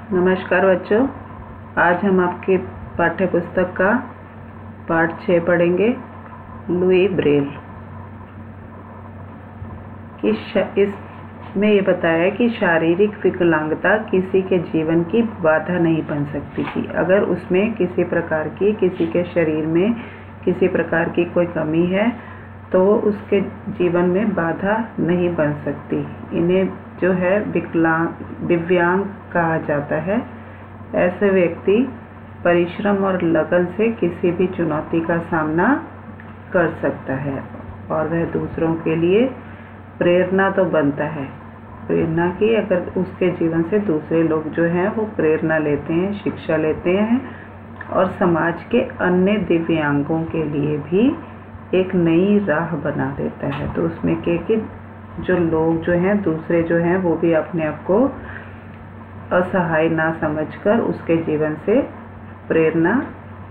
नमस्कार बच्चों, आज हम आपके पाठ्य पुस्तक का पाठ 6 पढ़ेंगे। लुई ब्रेल की इसमें ये बताया कि शारीरिक विकलांगता किसी के जीवन की बाधा नहीं बन सकती थी। अगर उसमें किसी के शरीर में किसी प्रकार की कोई कमी है तो वो उसके जीवन में बाधा नहीं बन सकती। इन्हें जो है दिव्यांग कहा जाता है। ऐसे व्यक्ति परिश्रम और लगन से किसी भी चुनौती का सामना कर सकता है और वह दूसरों के लिए प्रेरणा तो बनता है। प्रेरणा की अगर उसके जीवन से दूसरे लोग जो हैं वो प्रेरणा लेते हैं, शिक्षा लेते हैं और समाज के अन्य दिव्यांगों के लिए भी एक नई राह बना देता है। तो उसमें कि जो लोग जो हैं दूसरे जो हैं वो भी अपने आप को असहाय ना समझकर उसके जीवन से प्रेरणा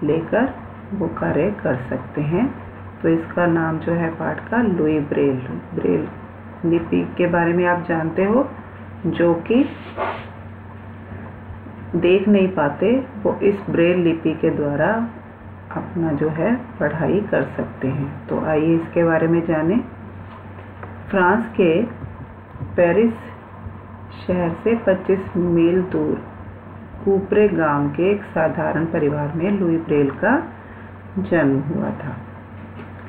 लेकर वो कार्य कर सकते हैं। तो इसका नाम जो है पाठ का लुई ब्रेल। ब्रेल लिपि के बारे में आप जानते हो, जो कि देख नहीं पाते वो इस ब्रेल लिपि के द्वारा अपना जो है पढ़ाई कर सकते हैं। तो आइए इसके बारे में जानें। फ्रांस के पेरिस शहर से 25 मील दूर कूपरे गांव के एक साधारण परिवार में लुई ब्रेल का जन्म हुआ था।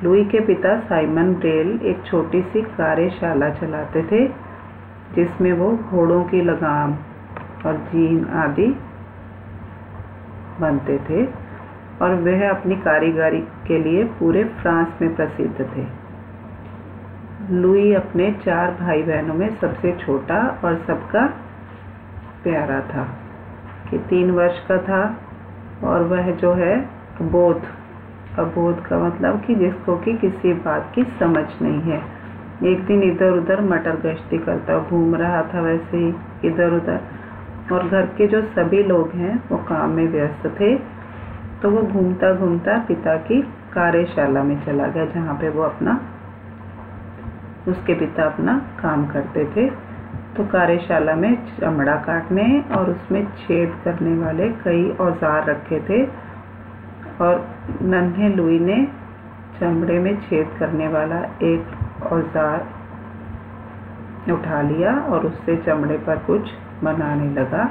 लुई के पिता साइमन ब्रेल एक छोटी सी कार्यशाला चलाते थे जिसमें वो घोड़ों की लगाम और जीन आदि बनते थे और वह अपनी कारीगरी के लिए पूरे फ्रांस में प्रसिद्ध थे। लुई अपने 4 भाई बहनों में सबसे छोटा और सबका प्यारा था कि 3 वर्ष का था और वह जो है अबोध का मतलब कि जिसको कि किसी बात की समझ नहीं है। एक दिन इधर उधर मटर गश्ती करता घूम रहा था, वैसे ही इधर उधर, और घर के जो सभी लोग हैं वो काम में व्यस्त थे। तो वो घूमता घूमता पिता की कार्यशाला में चला गया जहाँ पे वो उसके पिता अपना काम करते थे। तो कार्यशाला में चमड़ा काटने और उसमें छेद करने वाले कई औजार रखे थे और नन्हे लुई ने चमड़े में छेद करने वाला एक औजार उठा लिया और उससे चमड़े पर कुछ बनाने लगा,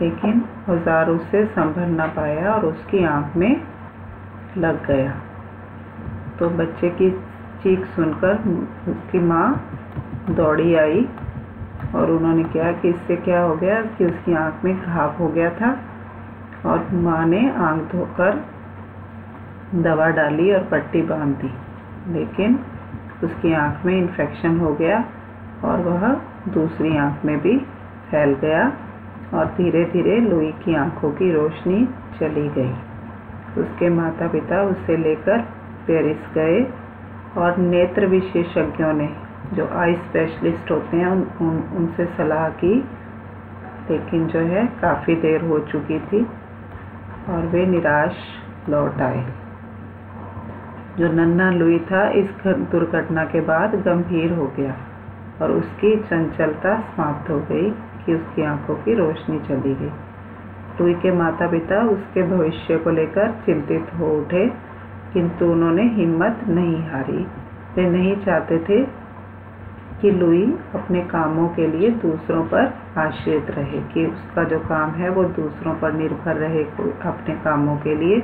लेकिन औजार उससे संभल ना पाया और उसकी आंख में लग गया। तो बच्चे की चीख सुनकर उसकी माँ दौड़ी आई और उन्होंने कहा कि इससे क्या हो गया कि उसकी आंख में घाव हो गया था और माँ ने आंख धोकर दवा डाली और पट्टी बांध दी, लेकिन उसकी आंख में इन्फेक्शन हो गया और वह दूसरी आंख में भी फैल गया और धीरे धीरे लुई की आंखों की रोशनी चली गई। उसके माता पिता उसे लेकर पेरिस गए और नेत्र विशेषज्ञों ने, जो आई स्पेशलिस्ट होते हैं, उनसे सलाह की, लेकिन जो है काफ़ी देर हो चुकी थी और वे निराश लौट आए। जो नन्हा लुई था इस दुर्घटना के बाद गंभीर हो गया और उसकी चंचलता समाप्त हो गई कि उसकी आंखों की रोशनी चली गई। लुई के माता पिता उसके भविष्य को लेकर चिंतित हो उठे, किंतु उन्होंने हिम्मत नहीं हारी। वे नहीं चाहते थे कि लुई अपने कामों के लिए दूसरों पर आश्रित रहे, कि उसका जो काम है वो दूसरों पर निर्भर रहे अपने कामों के लिए।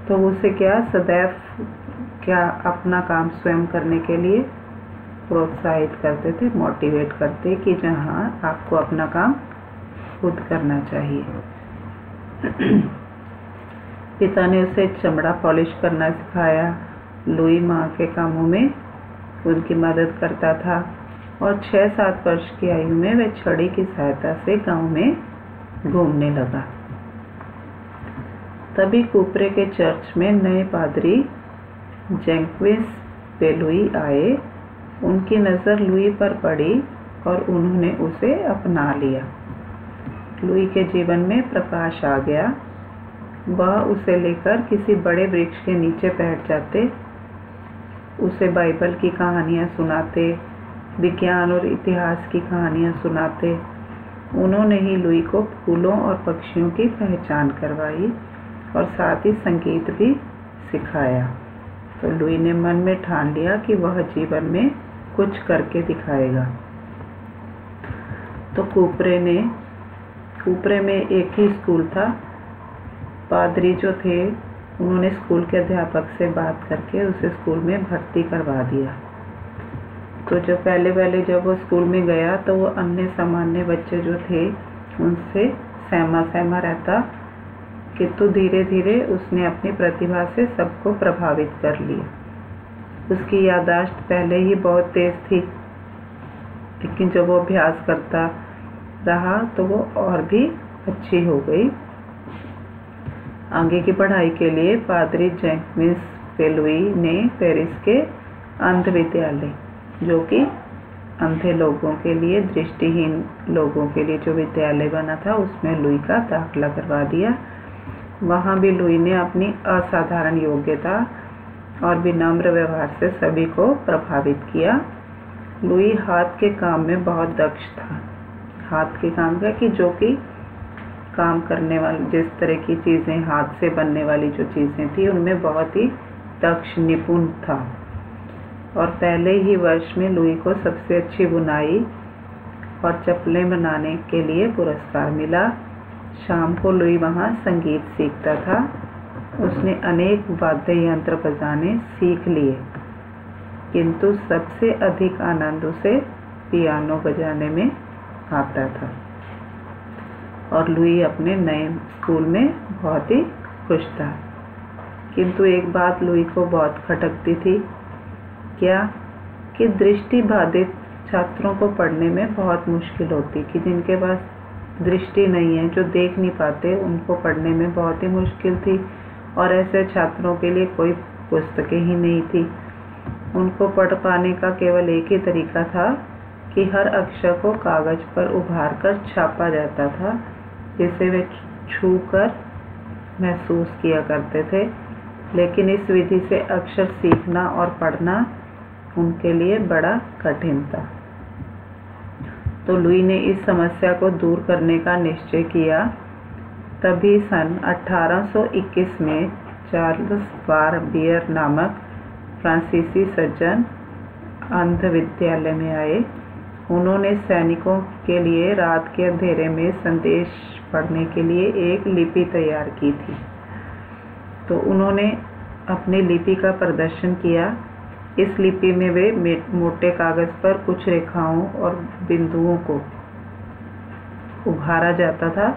तो उसे सदैव अपना काम स्वयं करने के लिए प्रोत्साहित करते थे, मोटिवेट करते कि जहाँ आपको अपना काम खुद करना चाहिए। पिता ने उसे चमड़ा पॉलिश करना सिखाया। लुई माँ के कामों में उनकी मदद करता था और 6-7 वर्ष की आयु में वह छड़ी की सहायता से गांव में घूमने लगा। तभी कूपरे के चर्च में नए पादरी जैक्विस बेलुई आए। उनकी नज़र लुई पर पड़ी और उन्होंने उसे अपना लिया। लुई के जीवन में प्रकाश आ गया। वह उसे लेकर किसी बड़े वृक्ष के नीचे बैठ जाते, उसे बाइबल की कहानियाँ सुनाते, विज्ञान और इतिहास की कहानियाँ सुनाते उन्होंने ही लुई को फूलों और पक्षियों की पहचान करवाई और साथ ही संगीत भी सिखाया। तो लुई ने मन में ठान लिया कि वह जीवन में कुछ करके दिखाएगा। तो कूपरे में एक ही स्कूल था। पादरी जो थे उन्होंने स्कूल के अध्यापक से बात करके उसे स्कूल में भर्ती करवा दिया। तो जब पहले जब वो स्कूल में गया तो वो अन्य सामान्य बच्चे जो थे उनसे सहमा रहता, किंतु धीरे धीरे उसने अपनी प्रतिभा से सबको प्रभावित कर लिया। उसकी याददाश्त पहले ही बहुत तेज थी, लेकिन जब वो अभ्यास करता रहा तो वो और भी अच्छी हो गई। आगे की पढ़ाई के लिए पादरी जैक्विस पेलुई ने पेरिस के अंध विद्यालय, जो कि अंधे लोगों के लिए, दृष्टिहीन लोगों के लिए जो विद्यालय बना था, उसमें लुई का दाखिला करवा दिया। वहाँ भी लुई ने अपनी असाधारण योग्यता और विनम्र व्यवहार से सभी को प्रभावित किया। लुई हाथ के काम में बहुत दक्ष था। हाथ के काम का कि जो कि काम करने वाली, जिस तरह की चीज़ें हाथ से बनने वाली जो चीज़ें थी उनमें बहुत ही दक्ष निपुण था। और पहले ही वर्ष में लुई को सबसे अच्छी बुनाई और चप्पलें बनाने के लिए पुरस्कार मिला। शाम को लुई वहाँ संगीत सीखता था। उसने अनेक वाद्य यंत्र बजाने सीख लिए, किंतु सबसे अधिक आनंद उसे पियानो बजाने में आता था। और लुई अपने नए स्कूल में बहुत ही खुश था। किंतु एक बात लुई को बहुत खटकती थी, क्या कि दृष्टिबाधित छात्रों को पढ़ने में बहुत मुश्किल होती, कि जिनके पास दृष्टि नहीं है, जो देख नहीं पाते, उनको पढ़ने में बहुत ही मुश्किल थी। और ऐसे छात्रों के लिए कोई पुस्तकें ही नहीं थी। उनको पढ़ पाने का केवल एक ही तरीका था कि हर अक्षर को कागज पर उभार कर छापा जाता था, जिसे वे छू कर महसूस किया करते थे। लेकिन इस विधि से अक्षर सीखना और पढ़ना उनके लिए बड़ा कठिन था। तो लुई ने इस समस्या को दूर करने का निश्चय किया। तभी सन 1821 में चार्ल्स बारबियर नामक फ्रांसीसी सज्जन अंध विद्यालय में आए। उन्होंने सैनिकों के लिए रात के अंधेरे में संदेश पढ़ने के लिए एक लिपि तैयार की थी। तो उन्होंने अपनी लिपि का प्रदर्शन किया। इस लिपि में वे मोटे कागज पर कुछ रेखाओं और बिंदुओं को उभारा जाता था,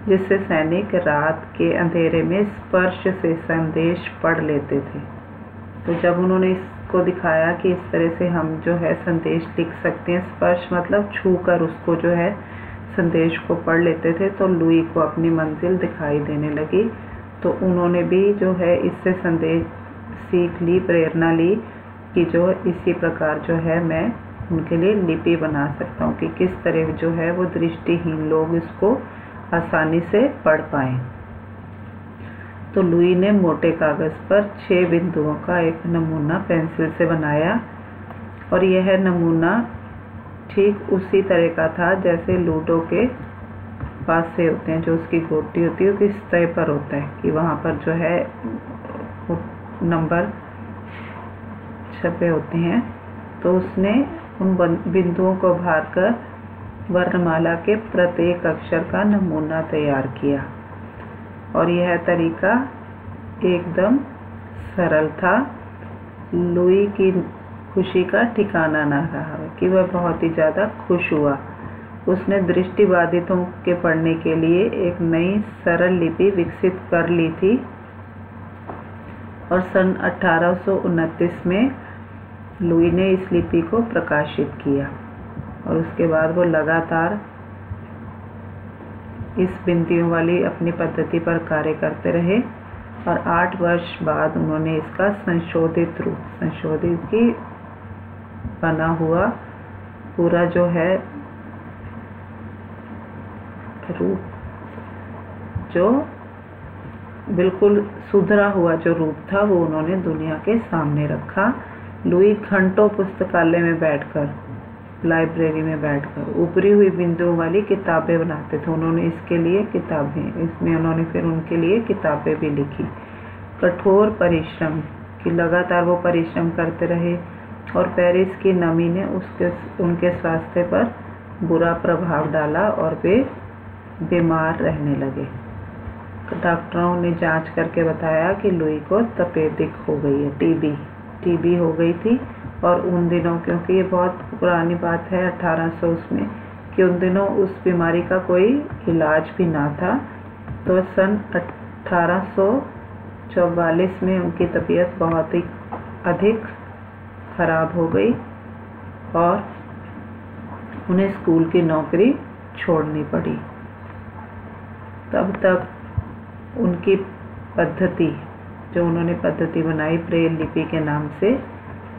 जिससे सैनिक रात के अंधेरे में स्पर्श से संदेश पढ़ लेते थे। तो जब उन्होंने इसको दिखाया कि इस तरह से हम जो है संदेश लिख सकते हैं, स्पर्श मतलब छू कर उसको जो है संदेश को पढ़ लेते थे, तो लुई को अपनी मंजिल दिखाई देने लगी। तो उन्होंने भी जो है इससे संदेश सीख ली, प्रेरणा ली कि जो इसी प्रकार जो है मैं उनके लिए लिपि बना सकता हूँ कि किस तरह जो है वो दृष्टिहीन लोग इसको आसानी से पढ़ पाएँ। तो लुई ने मोटे कागज़ पर 6 बिंदुओं का एक नमूना पेंसिल से बनाया, और यह नमूना ठीक उसी तरह का था जैसे लूडो के पास से होते हैं, जो उसकी गोटी होती है किस सतह पर होता है कि वहाँ पर जो है नंबर छपे होते हैं। तो उसने उन बिंदुओं को भर कर वर्णमाला के प्रत्येक अक्षर का नमूना तैयार किया, और यह तरीका एकदम सरल था। लुई की खुशी का ठिकाना न रहा कि वह बहुत ही ज़्यादा खुश हुआ। उसने दृष्टिबाधितों के पढ़ने के लिए एक नई सरल लिपि विकसित कर ली थी, और सन 1829 में लुई ने इस लिपि को प्रकाशित किया, और उसके बाद वो लगातार इस बिंदियों वाली अपनी पद्धति पर कार्य करते रहे, और 8 वर्ष बाद उन्होंने इसका संशोधित की बना हुआ पूरा जो है रूप, जो बिल्कुल सुधरा हुआ जो रूप था, वो उन्होंने दुनिया के सामने रखा। लुई घंटों पुस्तकालय में बैठकर लाइब्रेरी में बैठकर उभरी हुई बिंदुओं वाली किताबें बनाते थे। उन्होंने इसके लिए किताबें, इसमें उन्होंने फिर उनके लिए किताबें भी लिखी। कठोर परिश्रम कि लगातार वो परिश्रम करते रहे और पेरिस की नमी ने उनके स्वास्थ्य पर बुरा प्रभाव डाला और वे बीमार रहने लगे। डॉक्टरों ने जांच करके बताया कि लुई को तपेदिक हो गई है, टीबी हो गई थी। और उन दिनों, क्योंकि ये बहुत पुरानी बात है 1800 में, कि उन दिनों उस बीमारी का कोई इलाज भी ना था, तो सन 1844 में उनकी तबीयत बहुत ही अधिक खराब हो गई और उन्हें स्कूल की नौकरी छोड़नी पड़ी। तब तक उनकी पद्धति, जो उन्होंने पद्धति बनाई, ब्रेल लिपि के नाम से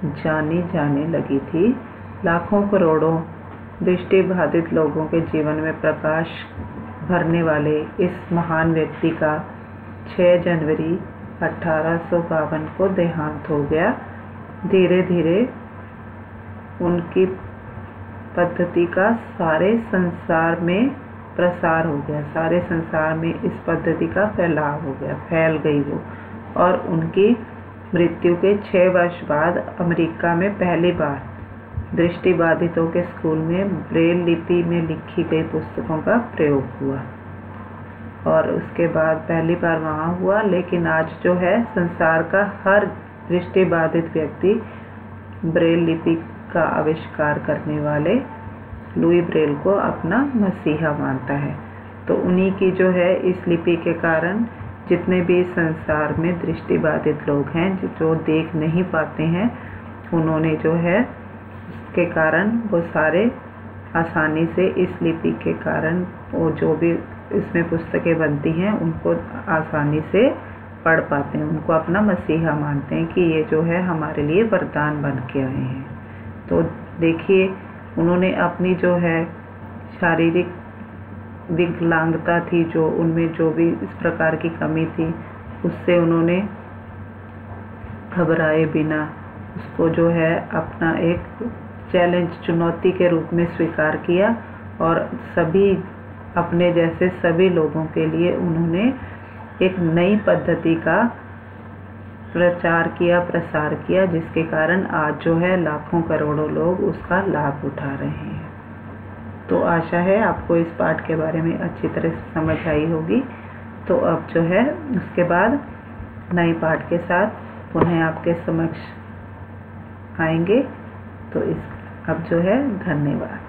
जानी जाने लगी थी। लाखों करोड़ों दृष्टिबाधित लोगों के जीवन में प्रकाश भरने वाले इस महान व्यक्ति का 6 जनवरी 1852 को देहांत हो गया। धीरे धीरे उनकी पद्धति का सारे संसार में प्रसार हो गया, सारे संसार में इस पद्धति का फैलाव हो गया, फैल गई वो। और उनकी मृत्यु के 6 वर्ष बाद अमेरिका में पहली बार दृष्टिबाधितों के स्कूल में ब्रेल लिपि में लिखी गई पुस्तकों का प्रयोग हुआ और उसके बाद पहली बार वहाँ हुआ। लेकिन आज जो है संसार का हर दृष्टिबाधित व्यक्ति ब्रेल लिपि का आविष्कार करने वाले लुई ब्रेल को अपना मसीहा मानता है। तो उन्हीं की जो है इस लिपि के कारण जितने भी संसार में दृष्टिबाधित लोग हैं जो देख नहीं पाते हैं, उन्होंने जो है उसके कारण वो सारे आसानी से इस लिपि के कारण वो जो भी इसमें पुस्तकें बनती हैं उनको आसानी से पढ़ पाते हैं, उनको अपना मसीहा मानते हैं कि ये जो है हमारे लिए वरदान बन के आए हैं। तो देखिए उन्होंने अपनी जो है शारीरिक विकलांगता थी, जो उनमें जो भी इस प्रकार की कमी थी, उससे उन्होंने घबराए बिना उसको जो है अपना एक चैलेंज, चुनौती के रूप में स्वीकार किया और सभी अपने जैसे सभी लोगों के लिए उन्होंने एक नई पद्धति का प्रचार किया, प्रसार किया, जिसके कारण आज जो है लाखों करोड़ों लोग उसका लाभ उठा रहे हैं। तो आशा है आपको इस पाठ के बारे में अच्छी तरह से समझ आई होगी। तो अब जो है उसके बाद नए पाठ के साथ पुनः आपके समक्ष आएंगे। तो अब जो है धन्यवाद।